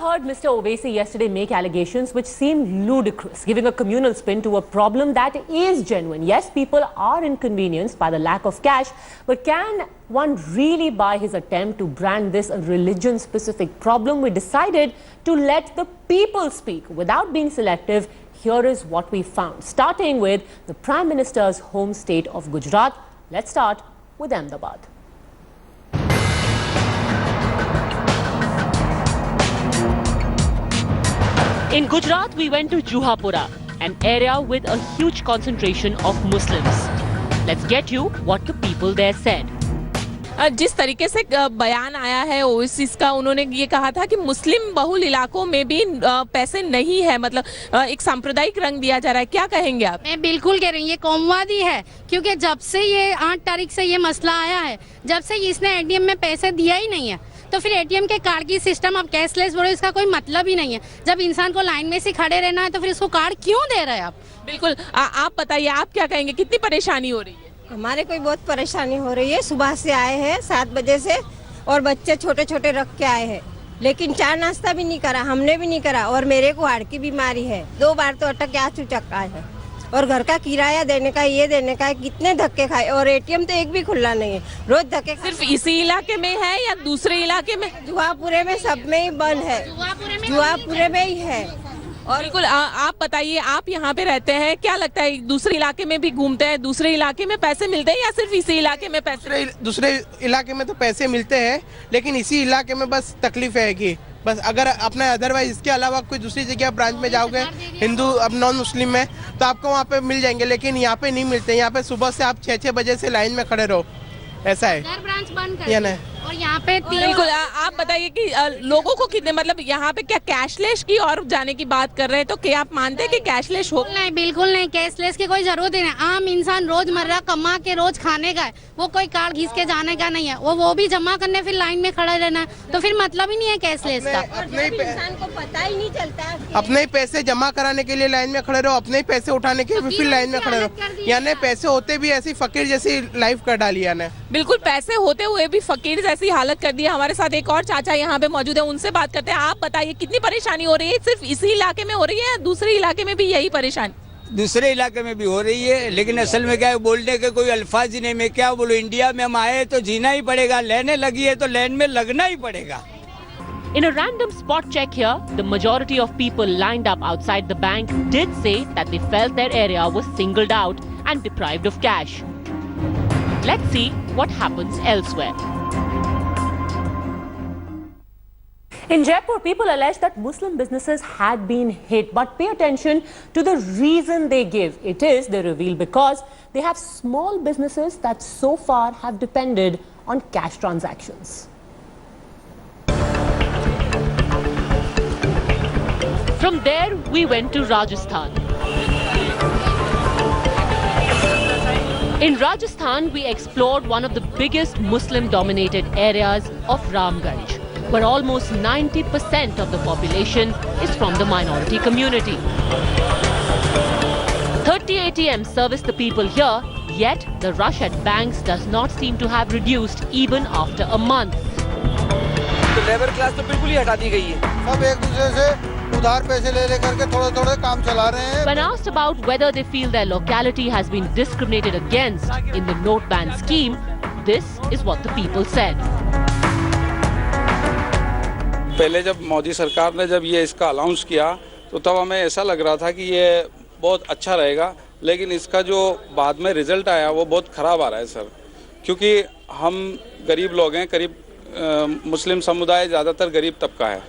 heard Mr. Owaisi yesterday make allegations which seem ludicrous, giving a communal spin to a problem that is genuine. Yes, people are inconvenienced by the lack of cash, but can one really buy his attempt to brand this a religion-specific problem? We decided to let the people speak without being selective. Here is what we found, starting with the Prime Minister's home state of Gujarat. Let's start with Ahmedabad. In Gujarat, we went to Juhapura, an area with a huge concentration of Muslims. Let's get you what the people there said. जिस तरीके से बयान आया है ओवैसी का, उन्होंने ये कहा था कि मुस्लिम बहुल इलाकों में भी पैसे नहीं है, मतलब एक सांप्रदायिक रंग दिया जा रहा है। क्या कहेंगे आप? मैं बिल्कुल कह रही हूँ ये कौमवादी है, क्योंकि जब से ये 8 तारीख से ये मसला आया है, जब से इसने एटीएम में पैसे दिया ही नहीं है, तो फिर एटीएम के कार्ड की सिस्टम अब कैशलेस बोलो, इसका कोई मतलब ही नहीं है। जब इंसान को लाइन में से खड़े रहना है तो फिर इसको कार्ड क्यों दे रहे हैं आप? बिल्कुल, आप बताइए, आप क्या कहेंगे, कितनी परेशानी हो रही है? हमारे कोई बहुत परेशानी हो रही है। सुबह से आए हैं 7 बजे से, और बच्चे छोटे छोटे रख के आए हैं, लेकिन चाय नाश्ता भी नहीं करा, हमने भी नहीं करा। और मेरे को हार्ट की बीमारी है, 2 बार तो अटक आ चुका है, और घर का किराया देने का, ये देने का, कितने धक्के खाए। और एटीएम तो एक भी खुला नहीं है, रोज धक्के। सिर्फ इसी इलाके में है या दूसरे इलाके में? जुहापुरे में सब में ही बंद है, जुहापुरे में ही है। और बिल्कुल, आप बताइए, आप यहाँ पे रहते हैं, क्या लगता है दूसरे इलाके में भी घूमते हैं, दूसरे इलाके में पैसे मिलते हैं या सिर्फ इसी इलाके में पैसे? दूसरे इलाके में तो पैसे मिलते हैं, लेकिन इसी इलाके में बस तकलीफ है कि बस अगर अपना अदरवाइज इसके अलावा कोई दूसरी जगह ब्रांच में जाओगे, हिंदू अब नॉन मुस्लिम में, तो आपको वहाँ पे मिल जाएंगे, लेकिन यहाँ पे नहीं मिलते। यहाँ पे सुबह से आप 6-6 बजे से लाइन में खड़े रहो, ऐसा है। ब्रांच बंद कर या नहीं? और यहाँ पे बिल्कुल, आप बताइए कि लोगों को कितने, मतलब यहाँ पे क्या कैशलेस की और जाने की बात कर रहे हैं, तो क्या आप मानते हैं कि कैशलेस हो? नहीं, बिल्कुल नहीं, कैशलेस की कोई जरूरत ही नहीं। आम इंसान रोजमर्रा कमा के रोज खाने का है, वो कोई कार्ड घिस के जाने का नहीं है। वो भी जमा करने फिर लाइन में खड़ा रहना है, तो फिर मतलब ही नहीं है कैशलेस का। इंसान को पता ही नहीं चलता। अपने ही पैसे जमा कराने के लिए लाइन में खड़े रहो, अपने ही पैसे उठाने के लिए फिर लाइन में खड़े रहो। यानी पैसे होते भी ऐसी फकीर जैसी लाइफ कर डाली यानी। बिल्कुल, पैसे होते हुए भी फकीर जैसी हालत कर दी। हमारे साथ एक और चाचा यहाँ पे मौजूद है, उनसे बात करते हैं। आप बताइए, कितनी परेशानी हो रही है? सिर्फ इसी इलाके में हो रही है या दूसरे इलाके में भी यही परेशानी? दूसरे इलाके में भी हो रही है, लेकिन असल में क्या है, बोलने के कोई अल्फाज ही नहीं। मैं क्या बोलूं, इंडिया में हम आए तो जीना ही पड़ेगा, लेने लगी है तो लाइन में लगना ही पड़ेगा। In a random spot check here, the majority of people lined up outside the bank did say that they felt their area was singled out and deprived of cash. Let's see what happens elsewhere. In Jaipur, people allege that Muslim businesses had been hit, but pay attention to the reason they give. It is, they reveal, because they have small businesses that so far have depended on cash transactions. From there, we went to Rajasthan. In Rajasthan, we explored one of the biggest Muslim-dominated areas of Ramganj, where almost 90% of the population is from the minority community. 30 ATMs service the people here, yet the rush at banks does not seem to have reduced even after a month. तो labour class तो बिल्कुल ही हटा दी गई है। सब एक दूसरे से उधार पैसे ले करके थोड़े-थोड़े काम चला रहे हैं। When asked about whether they feel their locality has been discriminated against in the note ban scheme, this is what the people said. पहले जब मोदी सरकार ने जब ये इसका अनाउंस किया तो तब हमें ऐसा लग रहा था कि ये बहुत अच्छा रहेगा, लेकिन इसका जो बाद में रिजल्ट आया वो बहुत ख़राब आ रहा है सर, क्योंकि हम गरीब लोग हैं, करीब मुस्लिम समुदाय ज़्यादातर गरीब तबका है,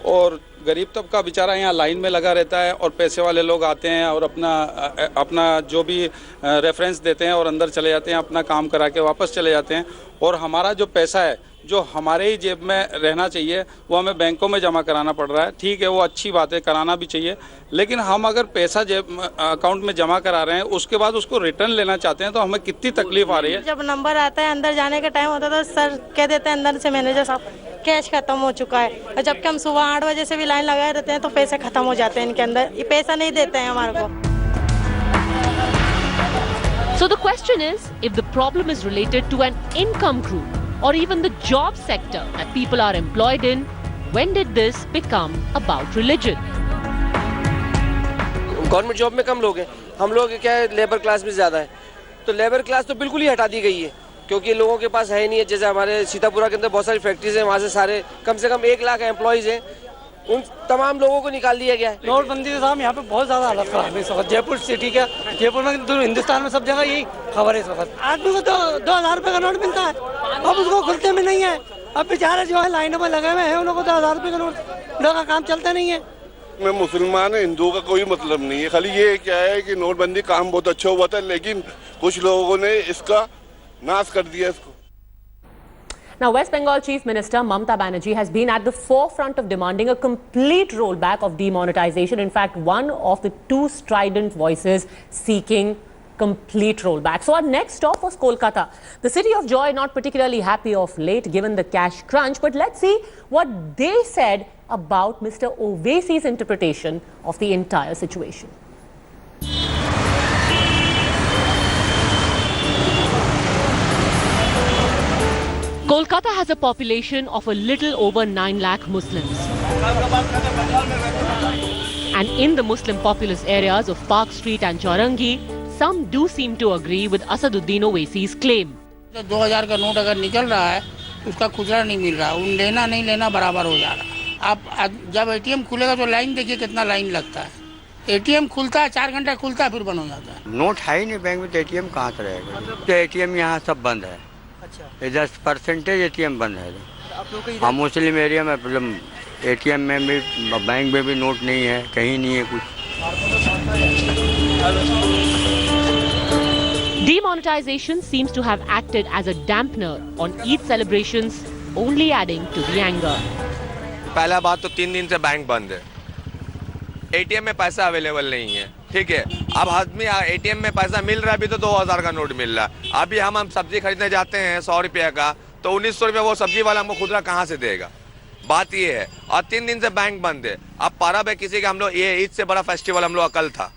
और गरीब तबका बेचारा यहाँ लाइन में लगा रहता है, और पैसे वाले लोग आते हैं और अपना जो भी रेफरेंस देते हैं और अंदर चले जाते हैं, अपना काम करा के वापस चले जाते हैं, और हमारा जो पैसा है जो हमारे ही जेब में रहना चाहिए वो हमें बैंकों में जमा कराना पड़ रहा है। ठीक है, वो अच्छी बात है, कराना भी चाहिए, लेकिन हम अगर पैसा जेब अकाउंट में जमा करा रहे हैं, उसके बाद उसको रिटर्न लेना चाहते हैं, तो हमें कितनी तकलीफ आ रही है। जब नंबर आता है, अंदर जाने का टाइम होता है, तो सर कह देते हैं अंदर से मैनेजर साहब कैश खत्म हो चुका है, और जबकि हम सुबह 8 बजे से भी लाइन लगाए रहते हैं तो पैसे खत्म हो जाते हैं इनके अंदर, ये पैसा नहीं देते हैं हमारे को। So the question is, if the problem is related to an income group or even the job sector that people are employed in, when did this become about religion? Government job में कम लोग हैं, हम लोग क्या है labour class में ज़्यादा है, तो लेबर क्लास तो बिल्कुल ही हटा दी गई है क्योंकि लोगों के पास है नहीं है। जैसे हमारे सीतापुरा के अंदर बहुत सारी फैक्ट्रीज हैं, वहाँ से सारे कम से कम 1 लाख एम्प्लॉयज़ हैं, उन तमाम लोगों को निकाल दिया गया है। नोटबंदी के साथ यहाँ पे बहुत ज़्यादा हालत खराब है इस वक्त। जयपुर सिटी का, जयपुर में तो हिंदुस्तान में सब जगह यही खबर है इस वक्त। आदमी को 2,000 रुपये का नोट मिलता है, अब उसको खुलते में नहीं है। अब बेचारे जो है लाइनों में लगे हुए हैं, उन लोगों को 2,000 रुपये का नोट का काम चलता नहीं है। मैं मुसलमान हिंदू का कोई मतलब नहीं है, खाली ये क्या है कि नोटबंदी काम बहुत अच्छा हुआ था, लेकिन कुछ लोगों ने इसका नाश कर दिया इसको। Now, West Bengal Chief Minister Mamata Banerjee has been at the forefront of demanding a complete rollback of demonetization. In fact, one of the 2 strident voices seeking complete rollback. So our next stop was Kolkata. The city of joy not particularly happy of late given the cash crunch, but let's see what they said about Mr. Owaisi's interpretation of the entire situation. Kolkata has a population of a little over 9 lakh Muslims. And in the Muslim populous areas of Park Street and Chaurangi, some do seem to agree with Asaduddin Owaisi's claim. 2000 का note अगर निकल रहा है, उसका खुदरा नहीं मिल रहा, उन लेना नहीं लेना बराबर हो जा रहा। आप जब एटीएम खुलेगा तो लाइन देखिए कितना लाइन लगता है। एटीएम खुलता है 4 घंटा खुलता है फिर बंद हो जाता है। नोट है ही नहीं बैंक में तो एटीएम कहाँ से रहेगा? तो एटीएम यहाँ सब बंद है। 10% एटीएम बंद है। हाँ, मुस्लिम एरिया में मतलब एटीएम में भी बैंक में भी नोट नहीं है, कहीं नहीं है कुछ। Demonetization seems to have acted as a dampener on Eid celebrations, only adding to the anger. पहला बात तो 3 दिन से बैंक बंद है, एटीएम में पैसा अवेलेबल नहीं है, ठीक है। अब आदमी एटीएम में पैसा मिल रहा है, अभी तो 2000 का नोट मिल रहा है। अभी हम सब्जी खरीदने जाते हैं 100 रुपये का, तो 1900 रुपये वो सब्जी वाला हमको खुदरा कहाँ से देगा? बात ये है। और 3 दिन से बैंक बंद है। अब पर्व है किसी का, हम लोग ये ईद से बड़ा फेस्टिवल हम लोग का कल था।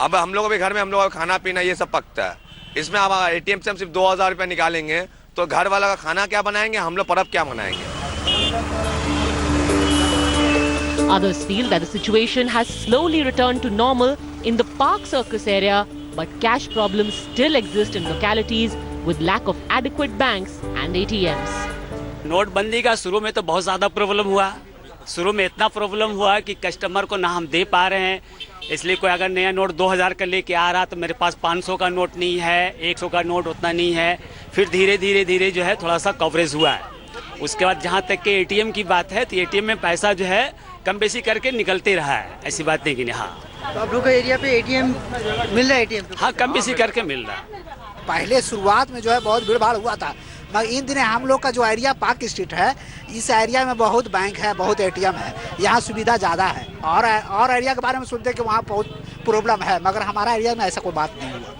अब हम लोग भी घर में हम लोग का खाना पीना ये सब पकता है। इसमें अब एटीएम से हम सिर्फ 2000 रुपये निकालेंगे तो घर वाला का खाना क्या बनाएंगे, हम लोग पर्व क्या मनाएंगे? Others feel that the situation has slowly returned to normal in the Park Circus area, but cash problems still exist in localities with lack of adequate banks and ATMs. नोटबंदी का शुरू में तो बहुत ज़्यादा प्रॉब्लम हुआ। शुरू में इतना प्रॉब्लम हुआ कि कस्टमर को ना हम दे पा रहे हैं, इसलिए कोई अगर नया नोट 2000 का लेके आ रहा तो मेरे पास 500 का नोट नहीं है, 100 का नोट उतना नहीं है। फिर धीरे धीरे जो है थोड़ा सा कवरेज हुआ है। उसके बाद जहाँ तक के एटीएम की बात है तो एटीएम में पैसा जो है कम बेसी करके निकलते रहा है, ऐसी बात नहीं कि हाँ। तो आप लोग का एरिया पे एटीएम मिल रहा है? एटीएम हाँ, कम बेसी करके मिल रहा है। पहले शुरुआत में जो है बहुत भीड़ भाड़ हुआ था, मगर इन दिनों हम लोग का जो एरिया पार्क स्ट्रीट है, इस एरिया में बहुत बैंक है, बहुत एटीएम है, यहाँ सुविधा ज़्यादा है। और एरिया के बारे में सुनते हैं कि वहाँ बहुत प्रॉब्लम है, मगर हमारा एरिया में ऐसा कोई बात नहीं हुआ।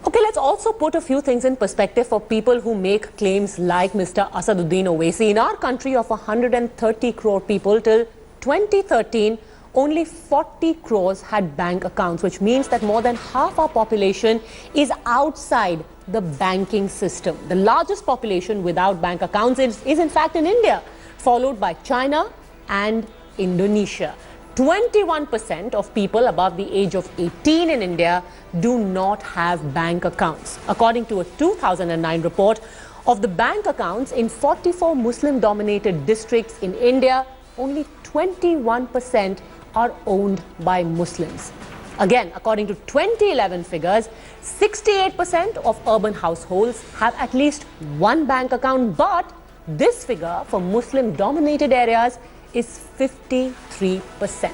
Okay, let's also put a few things in perspective for people who make claims like Mr. Asaduddin Owaisi. In our country of 130 crore people till 2013, only 40 crores had bank accounts, which means that more than half our population is outside the banking system. The largest population without bank accounts is in fact in India, followed by China and Indonesia. 21% of people above the age of 18 in India do not have bank accounts. According to a 2009 report of the bank accounts in 44 Muslim-dominated districts in India, only 21% are owned by Muslims. Again, according to 2011 figures, 68% of urban households have at least one bank account, but this figure for Muslim-dominated areas is 53%.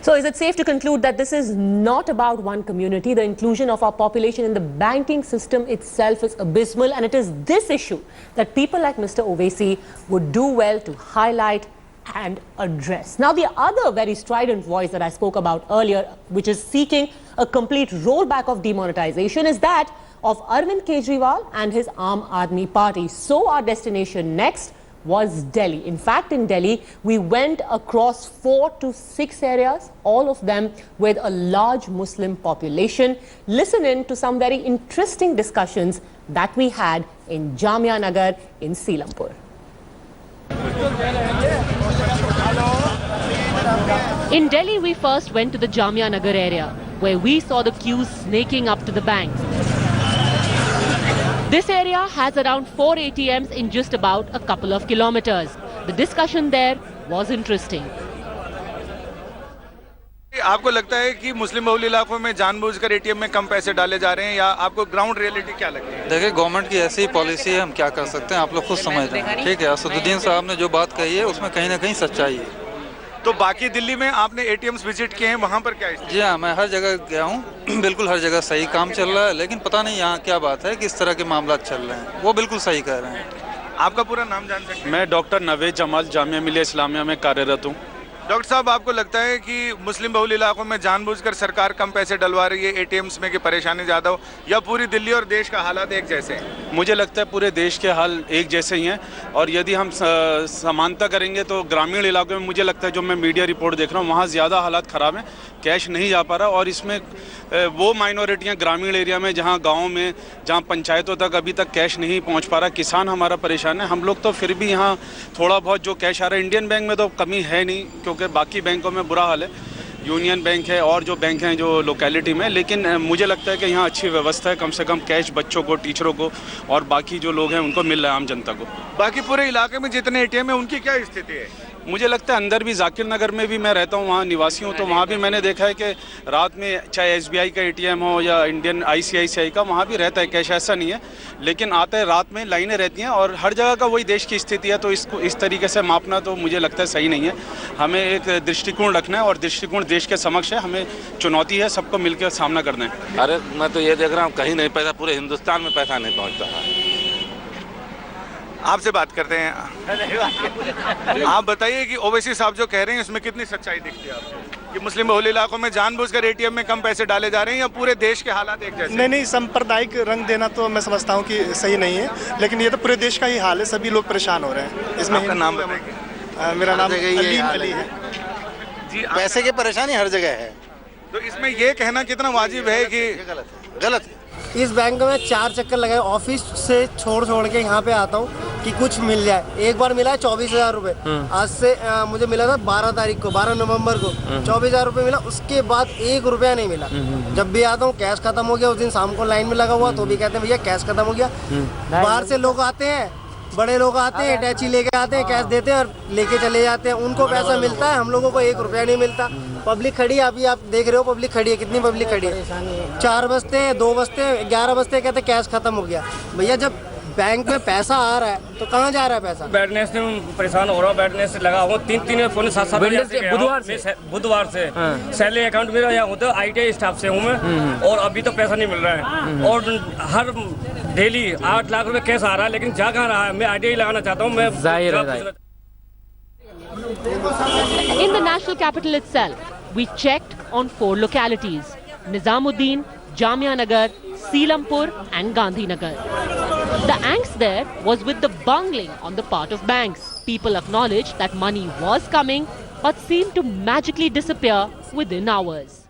So is it safe to conclude that this is not about one community? The inclusion of our population in the banking system itself is abysmal, and it is this issue that people like Mr. Owaisi would do well to highlight and address. Now, the other very strident voice that I spoke about earlier, which is seeking a complete rollback of demonetization, is that of Arvind Kejriwal and his Aam Aadmi Party. So our destination next was Delhi. In fact, in Delhi, we went across 4 to 6 areas, all of them with a large Muslim population. Listen in to some very interesting discussions that we had in Jamia Nagar in Seelampur. In Delhi, we first went to the Jamia Nagar area, where we saw the queues snaking up to the banks. This area has around 4 ATMs in just about a couple of kilometers. The discussion there was interesting. आपको लगता है कि मुस्लिम बहुल इलाकों में जानबूझकर ATM में कम पैसे डाले जा रहे हैं, या आपको ग्राउंड रियलिटी क्या लगती है? देखिए, गवर्नमेंट की ऐसी ही पॉलिसी है, हम क्या कर सकते हैं, आप लोग खुद समझ रहे हैं। ठीक है, असदुद्दीन साहब ने जो बात कही है उसमें कहीं ना कहीं सच्चाई है। तो बाकी दिल्ली में आपने एटीएम्स विजिट किए हैं, वहाँ पर क्या स्थिति? जी हाँ, मैं हर जगह गया हूँ, बिल्कुल हर जगह सही काम चल रहा है, लेकिन पता नहीं यहाँ क्या बात है, किस तरह के मामला चल रहे हैं। वो बिल्कुल सही कह रहे हैं। आपका पूरा नाम जान सकते हैं? मैं डॉक्टर नवेद जमाल जामिया मिलिया इस्लामिया में कार्यरत हूँ। डॉक्टर साहब, आपको लगता है कि मुस्लिम बहुल इलाकों में जानबूझकर सरकार कम पैसे डलवा रही है एटीएम्स में कि परेशानी ज़्यादा हो, या पूरी दिल्ली और देश का हालात एक जैसे हैं? मुझे लगता है पूरे देश के हाल एक जैसे ही हैं, और यदि हम समानता करेंगे तो ग्रामीण इलाकों में मुझे लगता है, जो मैं मीडिया रिपोर्ट देख रहा हूँ, वहाँ ज़्यादा हालात ख़राब हैं, कैश नहीं जा पा रहा। और इसमें वो माइनॉरिटियाँ ग्रामीण एरिया में, जहाँ गाँव में, जहाँ पंचायतों तक अभी तक कैश नहीं पहुँच पा रहा, किसान हमारा परेशान है। हम लोग तो फिर भी यहाँ थोड़ा बहुत जो कैश आ रहा है, इंडियन बैंक में तो कमी है नहीं, क्योंकि बाकी बैंकों में बुरा हाल है। यूनियन बैंक है और जो बैंक हैं जो लोकेलिटी में, लेकिन मुझे लगता है कि यहाँ अच्छी व्यवस्था है, कम से कम कैश बच्चों को, टीचरों को और बाकी जो लोग हैं उनको मिल रहा है, आम जनता को। बाकी पूरे इलाके में जितने एटीएम है उनकी क्या स्थिति है? मुझे लगता है अंदर भी, जाकिर नगर में भी मैं रहता हूँ, वहाँ निवासी हूँ, तो वहाँ भी मैंने देखा है कि रात में चाहे एसबीआई का एटीएम हो या इंडियन आईसीआईसीआई का, वहाँ भी रहता है कैश, ऐसा नहीं है। लेकिन आते हैं रात में, लाइनें रहती हैं, और हर जगह का वही देश की स्थिति है, तो इसको इस तरीके से मापना तो मुझे लगता है सही नहीं है। हमें एक दृष्टिकोण रखना है, और दृष्टिकोण देश के समक्ष है, हमें चुनौती है, सबको मिलकर सामना करना है। अरे मैं तो ये देख रहा हूँ, कहीं नहीं पैसा, पूरे हिंदुस्तान में पैसा नहीं पहुँचता है। आपसे बात करते हैं। आप बताइए कि ओवैसी साहब जो कह रहे हैं इसमें कितनी सच्चाई दिखती है आपको, कि मुस्लिम बहुल इलाकों में जानबूझकर एटीएम में कम पैसे डाले जा रहे हैं, या पूरे देश के हालात एक जैसे? नहीं, सांप्रदायिक रंग देना तो मैं समझता हूँ कि सही नहीं है, लेकिन ये तो पूरे देश का ही हाल है, सभी लोग परेशान हो रहे हैं इसमें। आपका नाम बताइए। मेरा नाम अलीम अली है जी। पैसे की परेशानी हर जगह है, तो इसमें ये कहना कितना वाजिब है कि गलत है। इस बैंक में 4 चक्कर लगाए, ऑफिस से छोड़ के यहाँ पे आता हूँ कि कुछ मिल जाए। एक बार मिला है 24,000 रुपये, आज से मुझे मिला था 12 तारीख को, 12 नवंबर को 24,000 रुपये मिला। उसके बाद 1 रुपया नहीं मिला। जब भी आता हूँ कैश खत्म हो गया। उस दिन शाम को लाइन में लगा हुआ तो भी कहते हैं भैया कैश खत्म हो गया। बाहर से लोग आते हैं, बड़े लोग आते हैं, अटैची लेके आते हैं, कैश देते हैं और लेके चले जाते हैं। उनको पैसा मिलता है, हम लोगों को 1 रुपया नहीं मिलता। पब्लिक खड़ी है, अभी आप देख रहे हो पब्लिक खड़ी है, कितनी पब्लिक खड़ी है। 4 बजते हैं, 2 बजते हैं, 11 बजते हैं, कहते हैं कैश खत्म हो गया। भैया जब बैंक में पैसा आ रहा है तो कहाँ जा रहा है पैसा? बैठने से परेशान हो रहा हूँ, बैठने से लगा हुआ 3 फोन 7 बुधवार से सैलरी अकाउंट मेरा यहाँ होता है, ITI स्टाफ से हूँ मैं, और अभी तो पैसा नहीं मिल रहा है। और हर डेली 8 लाख रुपए कैश आ रहा है, लेकिन जा कहाँ रहा है? मैं ITI लगाना चाहता हूँ। मैं In the national capital itself, we checked on 4 localities: Nizamuddin, Jamia Nagar, Seelampur and Gandhinagar. The angst there was with the bungling on the part of banks. People acknowledged that money was coming but seemed to magically disappear within hours.